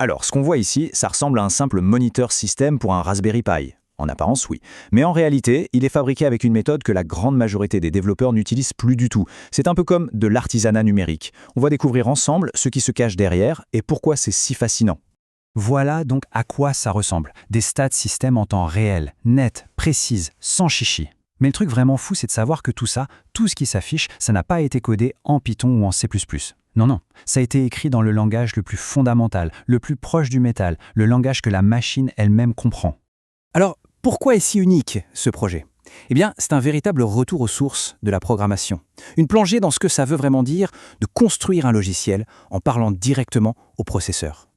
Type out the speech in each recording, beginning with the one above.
Alors, ce qu'on voit ici, ça ressemble à un simple moniteur système pour un Raspberry Pi. En apparence, oui. Mais en réalité, il est fabriqué avec une méthode que la grande majorité des développeurs n'utilisent plus du tout. C'est un peu comme de l'artisanat numérique. On va découvrir ensemble ce qui se cache derrière et pourquoi c'est si fascinant. Voilà donc à quoi ça ressemble. Des stats système en temps réel, net, précise, sans chichi. Mais le truc vraiment fou, c'est de savoir que tout ça, tout ce qui s'affiche, ça n'a pas été codé en Python ou en C++. Non, non, ça a été écrit dans le langage le plus fondamental, le plus proche du métal, le langage que la machine elle-même comprend. Alors, pourquoi est si unique ce projet ? Eh bien, c'est un véritable retour aux sources de la programmation. Une plongée dans ce que ça veut vraiment dire de construire un logiciel en parlant directement au processeur.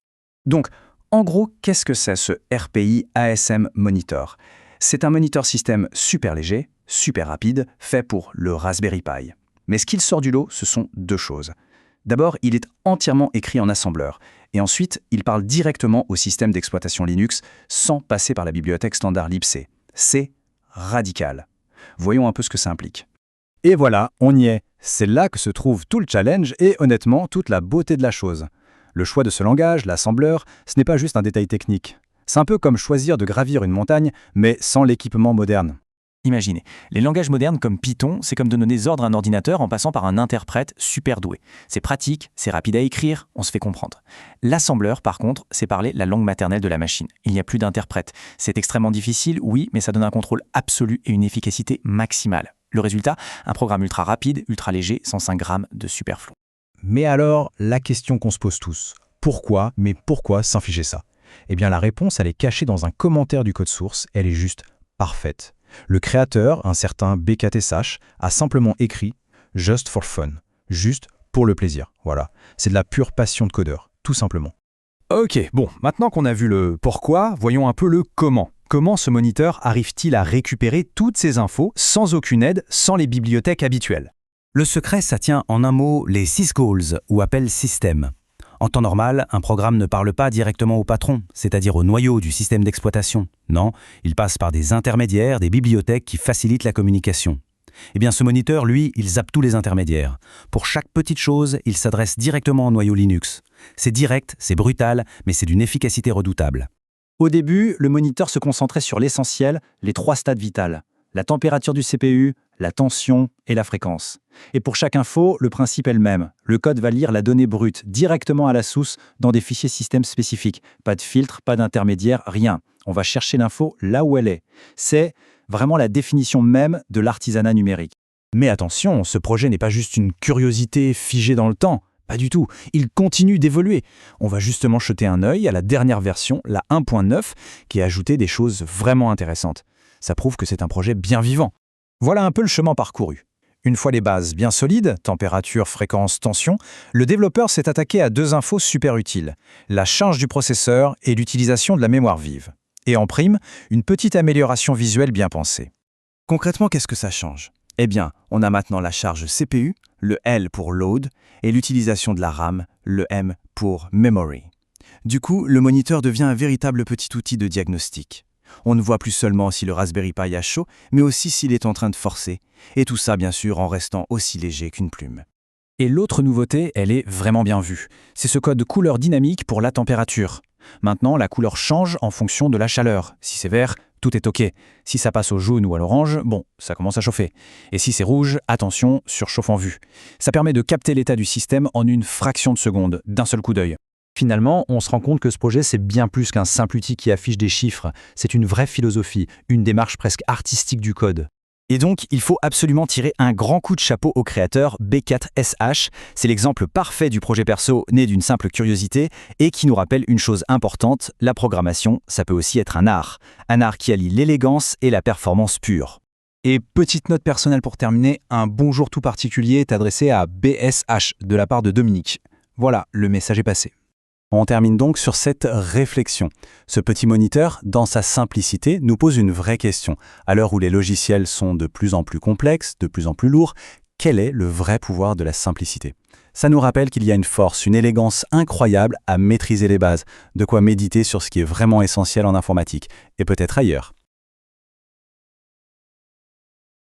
Donc, en gros, qu'est-ce que c'est ce RPI ASM Monitor ? C'est un moniteur système super léger, super rapide, fait pour le Raspberry Pi. Mais ce qu'il sort du lot, ce sont deux choses. D'abord, il est entièrement écrit en assembleur. Et ensuite, il parle directement au système d'exploitation Linux sans passer par la bibliothèque standard libc. C'est radical. Voyons un peu ce que ça implique. Et voilà, on y est. C'est là que se trouve tout le challenge et honnêtement toute la beauté de la chose. Le choix de ce langage, l'assembleur, ce n'est pas juste un détail technique. C'est un peu comme choisir de gravir une montagne, mais sans l'équipement moderne. Imaginez, les langages modernes comme Python, c'est comme donner des ordres à un ordinateur en passant par un interprète super doué. C'est pratique, c'est rapide à écrire, on se fait comprendre. L'assembleur, par contre, c'est parler la langue maternelle de la machine. Il n'y a plus d'interprète. C'est extrêmement difficile, oui, mais ça donne un contrôle absolu et une efficacité maximale. Le résultat, un programme ultra rapide, ultra léger, sans 5 grammes de superflu. Mais alors, la question qu'on se pose tous, pourquoi s'infliger ça ? Eh bien la réponse, elle est cachée dans un commentaire du code source, elle est juste parfaite. Le créateur, un certain BKTSH, a simplement écrit « just for fun », juste pour le plaisir. Voilà, c'est de la pure passion de codeur, tout simplement. Ok, bon, maintenant qu'on a vu le pourquoi, voyons un peu le comment. Comment ce moniteur arrive-t-il à récupérer toutes ces infos sans aucune aide, sans les bibliothèques habituelles ? Le secret, ça tient en un mot les syscalls, ou appels système. En temps normal, un programme ne parle pas directement au patron, c'est-à-dire au noyau du système d'exploitation. Non, il passe par des intermédiaires, des bibliothèques qui facilitent la communication. Eh bien, ce moniteur, lui, il zappe tous les intermédiaires. Pour chaque petite chose, il s'adresse directement au noyau Linux. C'est direct, c'est brutal, mais c'est d'une efficacité redoutable. Au début, le moniteur se concentrait sur l'essentiel, les 3 stades vitales. La température du CPU, la tension et la fréquence. Et pour chaque info, le principe est le même. Le code va lire la donnée brute directement à la source dans des fichiers système spécifiques. Pas de filtre, pas d'intermédiaire, rien. On va chercher l'info là où elle est. C'est vraiment la définition même de l'artisanat numérique. Mais attention, ce projet n'est pas juste une curiosité figée dans le temps. Pas du tout, il continue d'évoluer. On va justement jeter un œil à la dernière version, la 1.9, qui a ajouté des choses vraiment intéressantes. Ça prouve que c'est un projet bien vivant. Voilà un peu le chemin parcouru. Une fois les bases bien solides, température, fréquence, tension, le développeur s'est attaqué à 2 infos super utiles, la charge du processeur et l'utilisation de la mémoire vive. Et en prime, une petite amélioration visuelle bien pensée. Concrètement, qu'est-ce que ça change ? Eh bien, on a maintenant la charge CPU, le L pour load, et l'utilisation de la RAM, le M pour memory. Du coup, le moniteur devient un véritable petit outil de diagnostic. On ne voit plus seulement si le Raspberry Pi a chaud, mais aussi s'il est en train de forcer. Et tout ça, bien sûr, en restant aussi léger qu'une plume. Et l'autre nouveauté, elle est vraiment bien vue. C'est ce code couleur dynamique pour la température. Maintenant, la couleur change en fonction de la chaleur. Si c'est vert, tout est OK. Si ça passe au jaune ou à l'orange, bon, ça commence à chauffer. Et si c'est rouge, attention, surchauffe en vue. Ça permet de capter l'état du système en une fraction de seconde, d'un seul coup d'œil. Finalement, on se rend compte que ce projet, c'est bien plus qu'un simple outil qui affiche des chiffres. C'est une vraie philosophie, une démarche presque artistique du code. Et donc, il faut absolument tirer un grand coup de chapeau au créateur B4SH. C'est l'exemple parfait du projet perso né d'une simple curiosité et qui nous rappelle une chose importante, la programmation, ça peut aussi être un art. Un art qui allie l'élégance et la performance pure. Et petite note personnelle pour terminer, un bonjour tout particulier est adressé à BSH de la part de Dominique. Voilà, le message est passé. On termine donc sur cette réflexion. Ce petit moniteur, dans sa simplicité, nous pose une vraie question. À l'heure où les logiciels sont de plus en plus complexes, de plus en plus lourds, quel est le vrai pouvoir de la simplicité ? Ça nous rappelle qu'il y a une force, une élégance incroyable à maîtriser les bases, de quoi méditer sur ce qui est vraiment essentiel en informatique, et peut-être ailleurs.